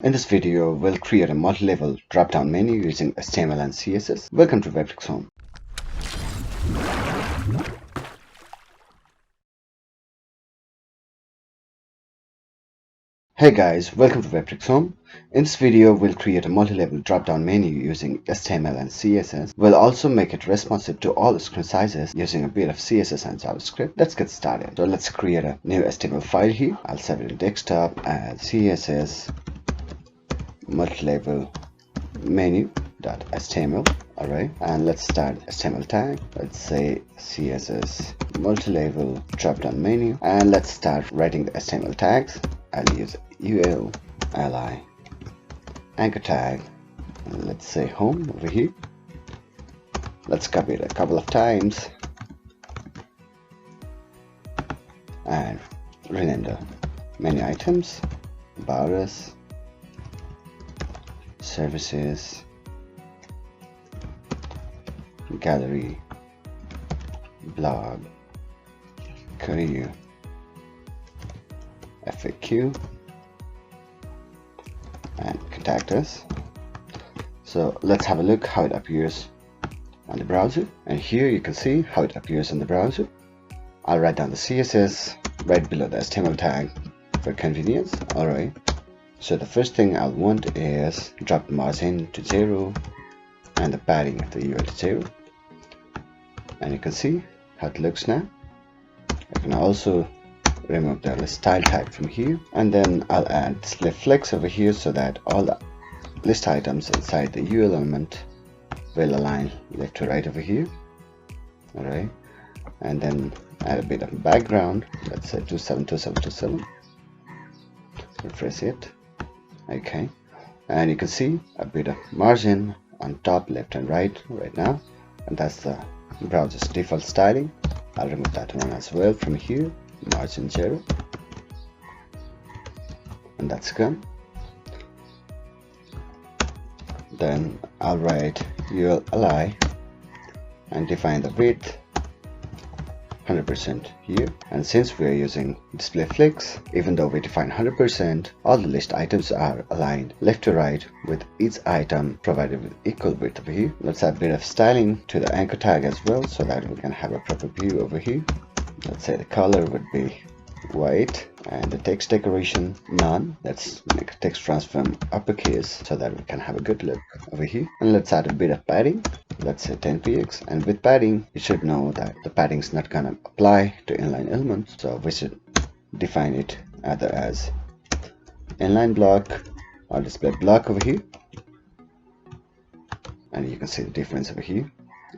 In this video, we'll create a multi-level drop-down menu using HTML and CSS. Welcome to webtrickshome. Hey guys, welcome to webtrickshome. In this video, we'll create a multi-level drop-down menu using HTML and CSS. We'll also make it responsive to all screen sizes using a bit of CSS and JavaScript. Let's get started. So let's create a new HTML file here. I'll save it in desktop as CSS multilevel menu.html. Alright, and let's start HTML tag. Let's say CSS multilevel drop-down menu, and let's start writing the HTML tags. I'll use ul, li, anchor tag, and let's say home over here. Let's copy it a couple of times and rename the menu items, about us, services, gallery, blog, career, FAQ, and contact us. So let's have a look how it appears on the browser, and here you can see how it appears on the browser. I'll write down the CSS right below the HTML tag for convenience. Alright, so the first thing I'll want is drop the margin to 0 and the padding of the UL to 0, and you can see how it looks now. I can also remove the list style tag from here, and then I'll add display flex over here so that all the list items inside the UL element will align left to right over here. Alright, and then add a bit of background. Let's say 272727. Refresh it. Okay, and you can see a bit of margin on top, left and right now, and that's the browser's default styling. I'll remove that one as well from here, margin 0, and that's gone. Then I'll write ul li and define the width 100% here, and since we are using display flex, even though we define 100%, all the list items are aligned left to right with each item provided with equal width over here. Let's add a bit of styling to the anchor tag as well so that we can have a proper view over here. Let's say the color would be white and the text decoration none. Let's make a text transform uppercase so that we can have a good look over here. And let's add a bit of padding. Let's say 10px, and with padding you should know that the padding is not gonna apply to inline elements, so we should define it either as inline block or display block over here, and you can see the difference over here.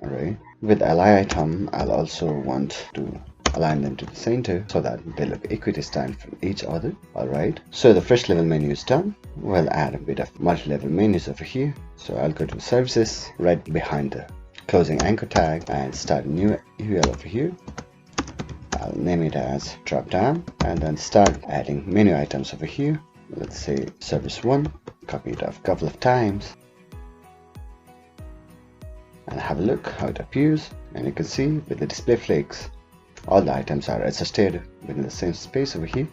Alright, with li item I'll also want to align them to the center so that they look equidistant from each other. Alright, so the first level menu is done. We'll add a bit of multi-level menus over here. So I'll go to services right behind the closing anchor tag and start a new UL over here. I'll name it as dropdown, and then start adding menu items over here. Let's say service 1, copy it a couple of times and have a look how it appears. And you can see with the display flex, all the items are adjusted within the same space over here.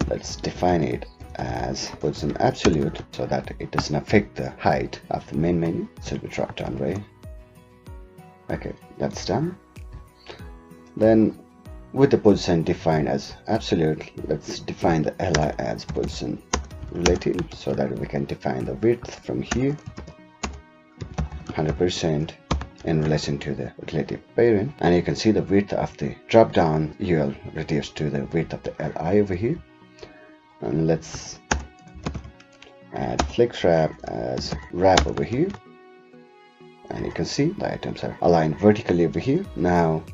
Let's define it as position absolute so that it doesn't affect the height of the main menu. So it will drop down, right? Okay, that's done. Then with the position defined as absolute, let's define the li as position relative so that we can define the width from here 100% in relation to the relative parent, and you can see the width of the drop down UL reduced to the width of the li over here. And let's add flex wrap as wrap over here, and you can see the items are aligned vertically over here. Now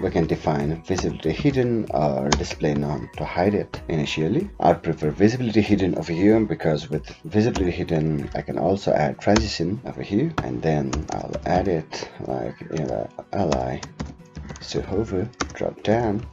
we can define visibility hidden or display none to hide it initially. I prefer visibility hidden over here because with visibility hidden I can also add transition over here, and then I'll add it like in the li to hover, drop down,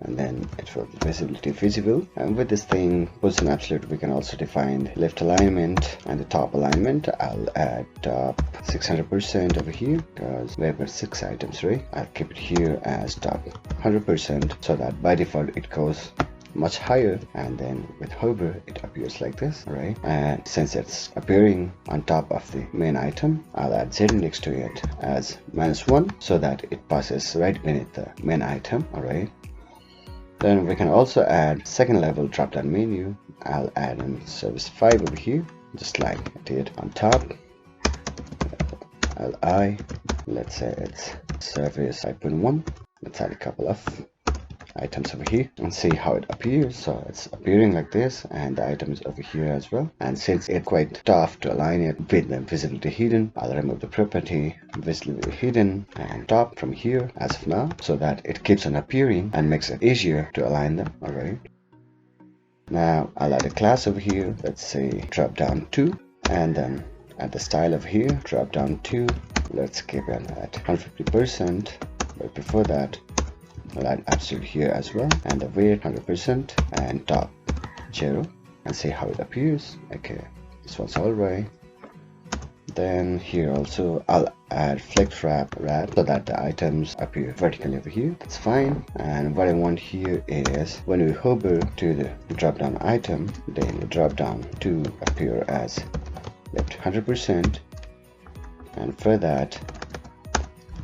and then it will be visibility visible. And with this thing position absolute, we can also define left alignment and the top alignment. I'll add top 600% over here because we've got 6 items, right? I'll keep it here as top 100% so that by default it goes much higher, and then with hover it appears like this. Alright, and since it's appearing on top of the main item, I'll add z next to it as -1 so that it passes right beneath the main item. Alright, then we can also add second level drop down menu. I'll add in service 5 over here, just like I did on top. Li, let's say it's service 5.1. Let's add a couple of items over here and see how it appears. So it's appearing like this, and the item is over here as well. And since it's quite tough to align it with the visibility hidden, I'll remove the property visibility hidden and top from here as of now, so that it keeps on appearing and makes it easier to align them. Alright, now I'll add a class over here, let's say dropdown 2, and then add the style over here, dropdown 2. Let's keep it at 150%, but before that I'll add absolute here as well, and the weight 100% and top 0, and see how it appears. Okay, this one's alright. Then here also I'll add flex wrap so that the items appear vertically over here. That's fine. And what I want here is when we hover to the drop down item, then the drop down to appear as left 100%, and for that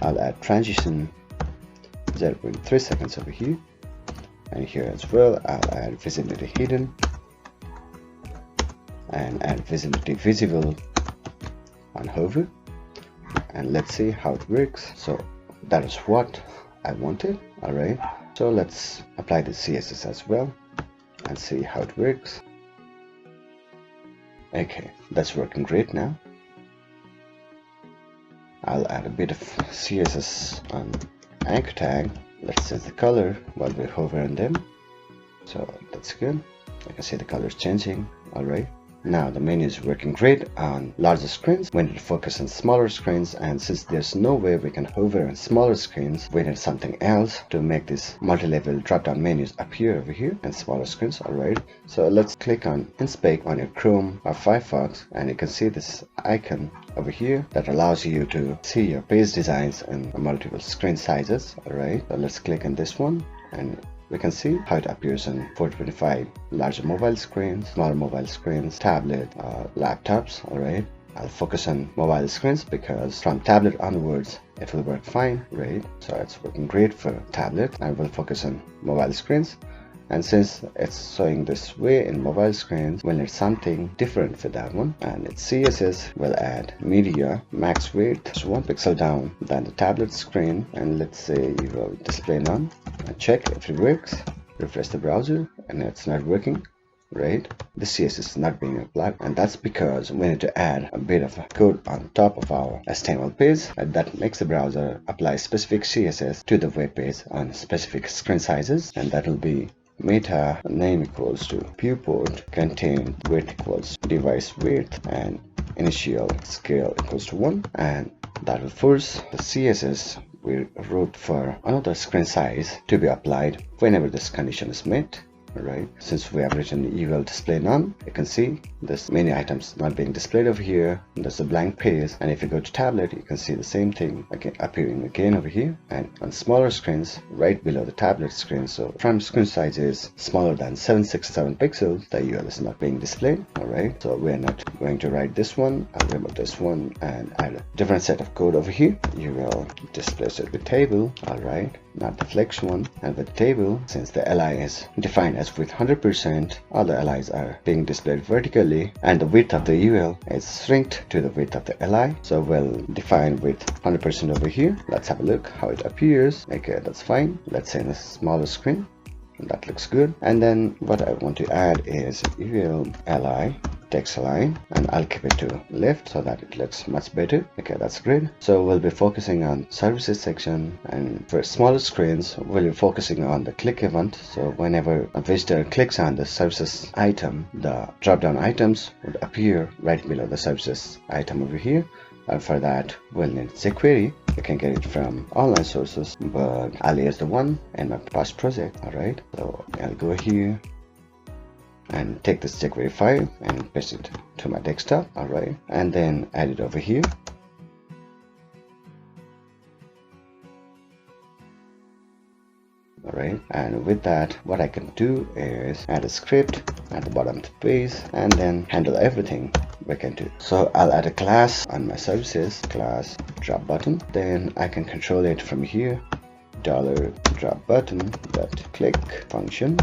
I'll add transition 0.3 seconds over here, and here as well I'll add visibility hidden and add visibility visible on hover, and let's see how it works. So that is what I wanted. Alright, so let's apply the CSS as well and see how it works. Okay, that's working great now. I'll add a bit of CSS on anchor tag. Let's set the color while we hover on them. So that's good. I can see the colors changing. Alright, now the menu is working great on larger screens. We need to focus on smaller screens, and since there's no way we can hover on smaller screens, we need something else to make this multi-level drop-down menus appear over here and smaller screens. Alright, so let's click on inspect on your Chrome or Firefox, and you can see this icon over here that allows you to see your page designs in multiple screen sizes. Alright, so let's click on this one, and we can see how it appears on 425 larger mobile screens, smaller mobile screens, tablet, laptops. Alright, I'll focus on mobile screens because from tablet onwards it will work fine. Right, so it's working great for tablet. I will focus on mobile screens, and since it's showing this way in mobile screens, we'll need something different for that one, and its CSS will add media max weight just 1 pixel down than the tablet screen, and let's say you will display none, and check if it works. Refresh the browser and it's not working. Right, the CSS is not being applied, and that's because we need to add a bit of code on top of our HTML page, and that makes the browser apply specific CSS to the web page on specific screen sizes, and that will be meta name equals to viewport, content width equals device width, and initial scale equals to 1, and that will force the CSS we wrote for another screen size to be applied whenever this condition is met. Alright, since we have written eval display none, you can see this many items not being displayed over here. There's a blank page, and if you go to tablet, you can see the same thing again appearing again over here, and on smaller screens right below the tablet screen. So from screen size is smaller than 767 pixels, the UL is not being displayed. Alright, so we're not going to write this one. I'll remove this one and add a different set of code over here. You will displace it with table. Alright, not the flex one, and with table, since the li is defined as with 100%, all the li's are being displayed vertically, and the width of the UL is shrinked to the width of the li. So we'll define with 100% over here. Let's have a look how it appears. Okay, that's fine. Let's say in a smaller screen. That looks good. And then what I want to add is UL li text align, and I'll keep it to left so that it looks much better. Okay, that's great. So we'll be focusing on services section, and for smaller screens we'll be focusing on the click event. So whenever a visitor clicks on the services item, the drop down items would appear right below the services item over here. And for that we'll need jQuery. You can get it from online sources, but I'll use the one in my past project. Alright, so I'll go here and take this jQuery file and paste it to my desktop. Alright, and then add it over here. right? And with that, what I can do is add a script at the bottom of the page and then handle everything we can do. So I'll add a class on my services, class drop button. Then I can control it from here, $drop button dot click function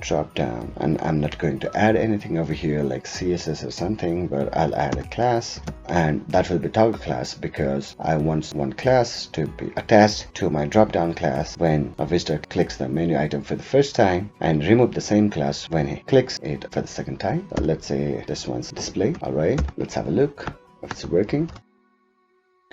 $drop down, and I'm not going to add anything over here like CSS or something, but I'll add a class, and that will be toggle class because I want one class to be attached to my drop down class when a visitor clicks the menu item for the first time, and remove the same class when he clicks it for the second time. So let's say this one's display. All right, let's have a look if it's working.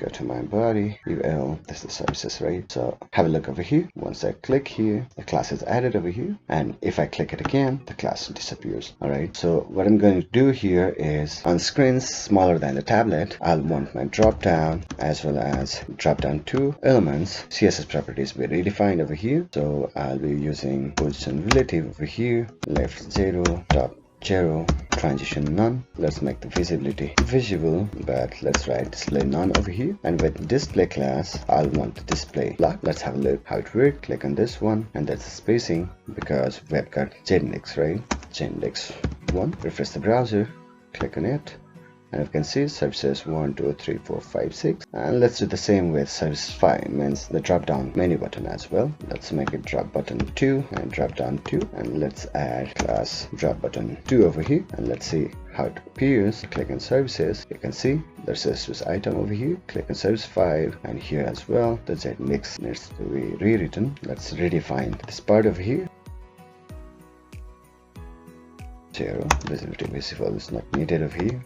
Go to my body UL, this is the services, right? So have a look over here. Once I click here, the class is added over here, and if I click it again, the class disappears. All right, so what I'm going to do here is on screens smaller than the tablet, I'll want my drop down as well as drop down two elements. CSS properties will be redefined over here, so I'll be using position relative over here, left 0, top 0, transition none. Let's make the visibility visible, but let's write display none over here, and with display class I'll want the display block. Let's have a look how it works. Click on this one, and that's the spacing because we've got JIndex, right? JIndex 1. Refresh the browser, click on it, and you can see services 1 2 3 4 5 6, and let's do the same with service 5, means the drop down menu button as well. Let's make it drop button 2 and drop down 2, and let's add class drop button 2 over here, and let's see how it appears. Click on services, you can see there's a service item over here. Click on service 5, and here as well the JIndex needs to be rewritten. Let's redefine this part over here. 0, visibility visible is not needed over here.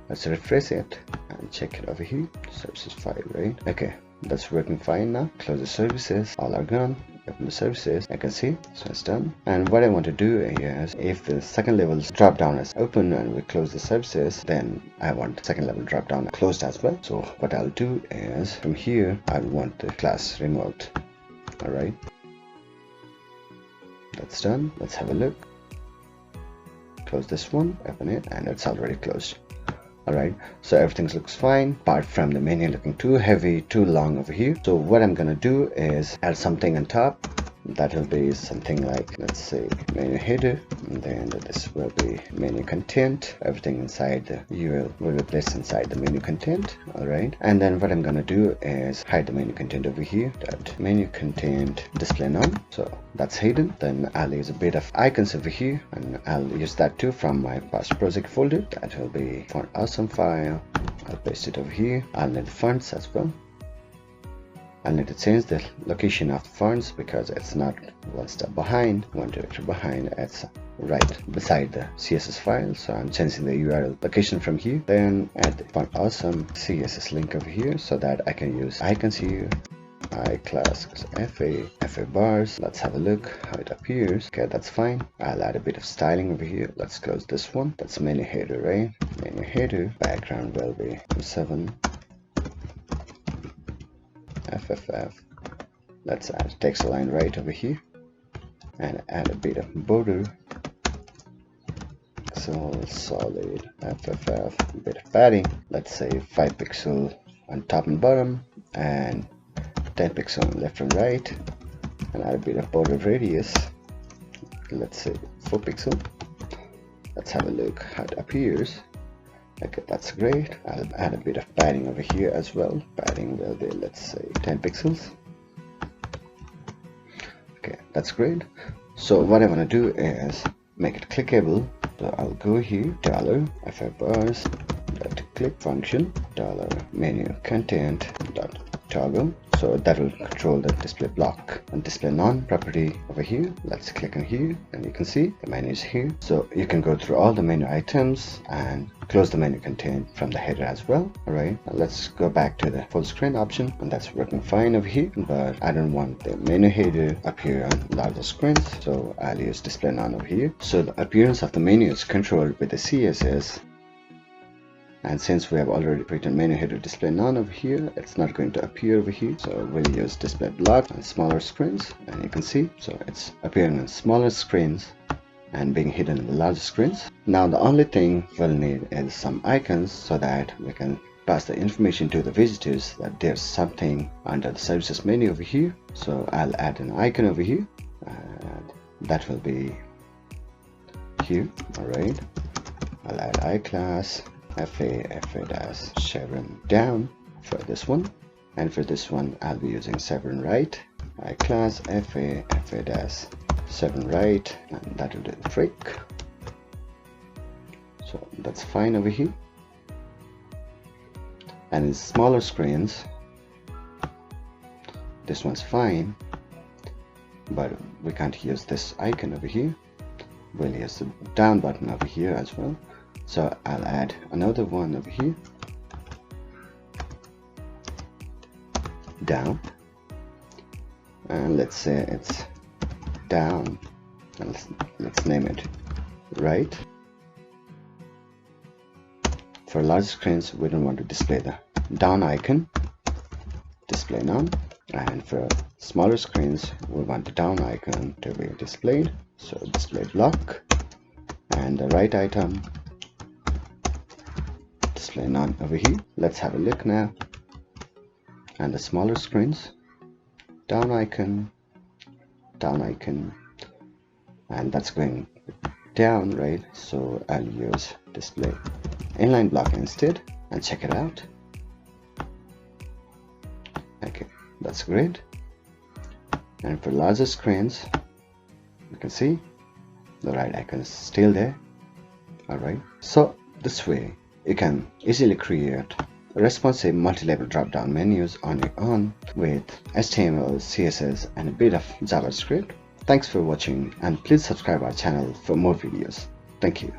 Let's refresh it and check it over here. Services 5, right? Okay, that's working fine now. Close the services, all are gone. Open the services, I can see, so it's done. And what I want to do is, if the second level drop down is open and we close the services, then I want the second level drop down closed as well. So what I'll do is, from here I want the class removed. All right, that's done. Let's have a look. Close this one, open it, and it's already closed. Alright, so everything looks fine apart from the menu looking too heavy, too long over here. So what I'm gonna do is add something on top. That will be something like, let's say, menu header, and then this will be menu content. Everything inside the URL will be placed inside the menu content. Alright, and then what I'm gonna do is hide the menu content over here. That menu content display none, so that's hidden. Then I'll use a bit of icons over here, and I'll use that too from my past project folder. That will be font awesome file. I'll paste it over here. I'll need fonts as well. I'll need to change the location of the fonts because it's not one step behind, one directory behind. It's right beside the CSS file, so I'm changing the URL location from here. Then add the font awesome CSS link over here so that I can use icons here. iClass FA bars. Let's have a look how it appears. Okay, that's fine. I'll add a bit of styling over here. Let's close this one. That's menu header, right? Menu header. Background will be 7 FFF. Let's add text align right over here and add a bit of border. So solid FFF, a bit of padding. Let's say 5 pixel on top and bottom and 10 pixel on left and right, and add a bit of border radius. Let's say 4 pixel. Let's have a look how it appears. Okay, that's great. I'll add a bit of padding over here as well. Padding will be, let's say, 10 pixels. Okay, that's great. So what I want to do is make it clickable. So I'll go here, $FI bars dot click function, $menu content dot toggle. So that will control the display block and display none property over here. Let's click on here, and you can see the menu is here. So you can go through all the menu items and close the menu content from the header as well. Alright, let's go back to the full screen option, and that's working fine over here, but I don't want the menu header appear on larger screens, so I'll use display none over here. So the appearance of the menu is controlled with the CSS. And since we have already written menu header display none over here, it's not going to appear over here. So we'll use display block on smaller screens, and you can see, so it's appearing on smaller screens and being hidden in the larger screens. Now the only thing we'll need is some icons so that we can pass the information to the visitors that there's something under the services menu over here. So I'll add an icon over here, and that will be here. Alright, I'll add iClass fa-chevron down for this one, and for this one I'll be using chevron right, iClass fa-chevron right, and that will do the trick. So that's fine over here. And in smaller screens, this one's fine, but we can't use this icon over here. We'll use the down button over here as well. So I'll add another one over here, down, and let's say it's down, and let's name it right. For large screens, we don't want to display the down icon, display none, and for smaller screens we want the down icon to be displayed, so display block, and the right item display none over here. Let's have a look now. And the smaller screens, down icon, and that's going down, right? So I'll use display inline block instead and check it out. Okay, that's great. And for larger screens, you can see the right icon is still there. Alright, so this way you can easily create responsive multi-level drop-down menus on your own with HTML, CSS, and a bit of JavaScript. Thanks for watching, and please subscribe our channel for more videos. Thank you.